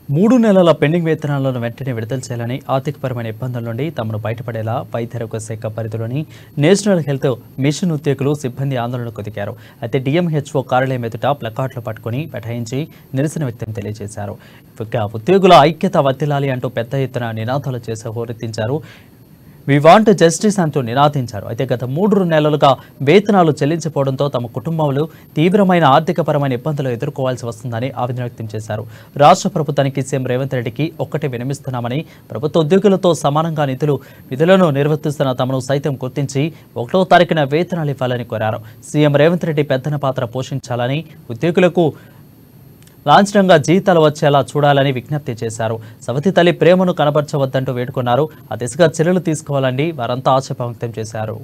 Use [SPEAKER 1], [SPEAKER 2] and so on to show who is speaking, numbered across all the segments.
[SPEAKER 1] 3 నెలల పెండింగ్ వేతనాలను వెంటనే విడుదల చేయాలని ఆర్థికపరమైన ఇబ్బందుల నుండి తమను బయటపడేలా వైద్యారోగ్య శాఖ పరిధిలోని నేషనల్ హెల్త్ మిషన్ ఉద్యోగులు సిబ్బంది ఆందోళనకు దిగారు. అయితే డిఎంహెచ్ఓ కార్యాలయం ఎదుట ప్లకార్డులు పట్టుకుని బైఠాయించి నిరసన వ్యక్తం తెలియజేశారు. ఉద్యోగుల ఐక్యత వర్ధిల్లాలి అంటూ పెద్ద ఎత్తున నినాదాలు చేసి హోరెత్తించారు. వి వాంట్ జస్టిస్ అంటూ నినాదించారు. అయితే గత 3 నెలలుగా వేతనాలు చెల్లించకపోవడంతో తమ కుటుంబాలు తీవ్రమైన ఆర్థికపరమైన ఇబ్బందులు ఎదుర్కోవాల్సి వస్తుందని ఆవేదన వ్యక్తం చేశారు. రాష్ట్ర ప్రభుత్వానికి సీఎం రేవంత్ రెడ్డికి ఒక్కటే విన్నవిస్తున్నామని, ప్రభుత్వ ఉద్యోగులతో సమానంగా విధులను నిర్వర్తిస్తున్న తమను సైతం గుర్తించి 1వ తారీఖున వేతనాలు ఇవ్వాలని కోరారు. సీఎం రేవంత్ రెడ్డి పెద్దన పాత్ర పోషించాలని, ఉద్యోగులకు లాంఛనంగా జీతాలు వచ్చేలా చూడాలని విజ్ఞప్తి చేశారు. సవతి తల్లి ప్రేమను కనబర్చవద్దంటూ వేడుకున్నారు. ఆ దిశగా చర్యలు తీసుకోవాలని వారంతా ఆశాభావం వ్యక్తం చేశారు.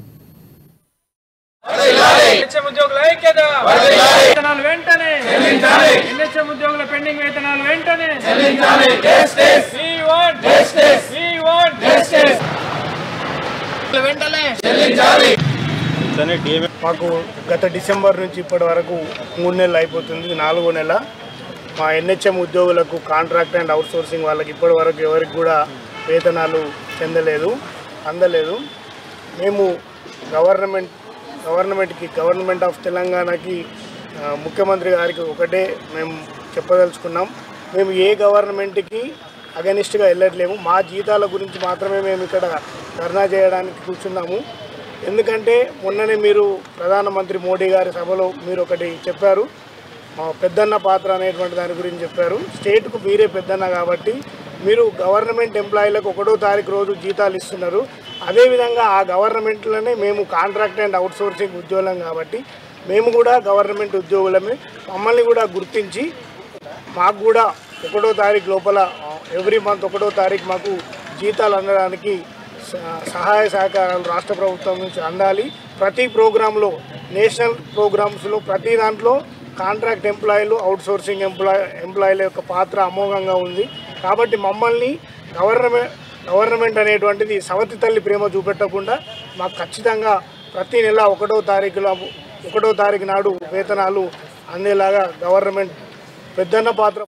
[SPEAKER 2] మాకు గత డిసెంబర్ నుంచి ఇప్పటి వరకు 3 నెలలు అయిపోతుంది. 4వ నెల మా ఎన్హెచ్ఎం ఉద్యోగులకు కాంట్రాక్ట్ అండ్ అవుట్సోర్సింగ్ వాళ్ళకి ఇప్పటి వరకు ఎవరికి కూడా వేతనాలు అందలేదు. మేము గవర్నమెంట్ ఆఫ్ తెలంగాణకి ముఖ్యమంత్రి గారికి ఒకటే మేము చెప్పదలుచుకున్నాం. మేము ఏ గవర్నమెంట్కి అగనిస్ట్గా వెళ్ళట్లేము. మా జీతాల గురించి మాత్రమే మేము ఇక్కడ ధర్నా చేయడానికి కూర్చున్నాము. ఎందుకంటే మొన్ననే మీరు ప్రధానమంత్రి మోడీ గారి సభలో మీరు ఒకటి చెప్పారు, పెద్దన్న పాత్ర అనేటువంటి దాని గురించి చెప్పారు. స్టేట్కు మీరే పెద్దన్న కాబట్టి మీరు గవర్నమెంట్ ఎంప్లాయీలకు 1వ తారీఖు రోజు జీతాలు ఇస్తున్నారు. అదేవిధంగా ఆ గవర్నమెంట్లోనే మేము కాంట్రాక్ట్ అండ్ అవుట్సోర్సింగ్ ఉద్యోగులం కాబట్టి మేము కూడా గవర్నమెంట్ ఉద్యోగులమే. మమ్మల్ని కూడా గుర్తించి మాకు కూడా 1వ తారీఖు లోపల ఎవ్రీ మంత్ 1వ తారీఖు మాకు జీతాలు అందడానికి సహాయ సహకారాలు రాష్ట్ర ప్రభుత్వం నుంచి అందాలి. ప్రతి ప్రోగ్రాంలో, నేషనల్ ప్రోగ్రామ్స్లో ప్రతి దాంట్లో కాంట్రాక్ట్ ఎంప్లాయీలు, అవుట్సోర్సింగ్ ఎంప్లాయీల యొక్క పాత్ర అమోఘంగా ఉంది. కాబట్టి మమ్మల్ని గవర్నమెంట్ అనేటువంటిది సవతి తల్లి ప్రేమ చూపెట్టకుండా మాకు ఖచ్చితంగా ప్రతి నెల 1వ తారీఖు నాడు వేతనాలు అందేలాగా గవర్నమెంట్ పెద్దన్న పాత్ర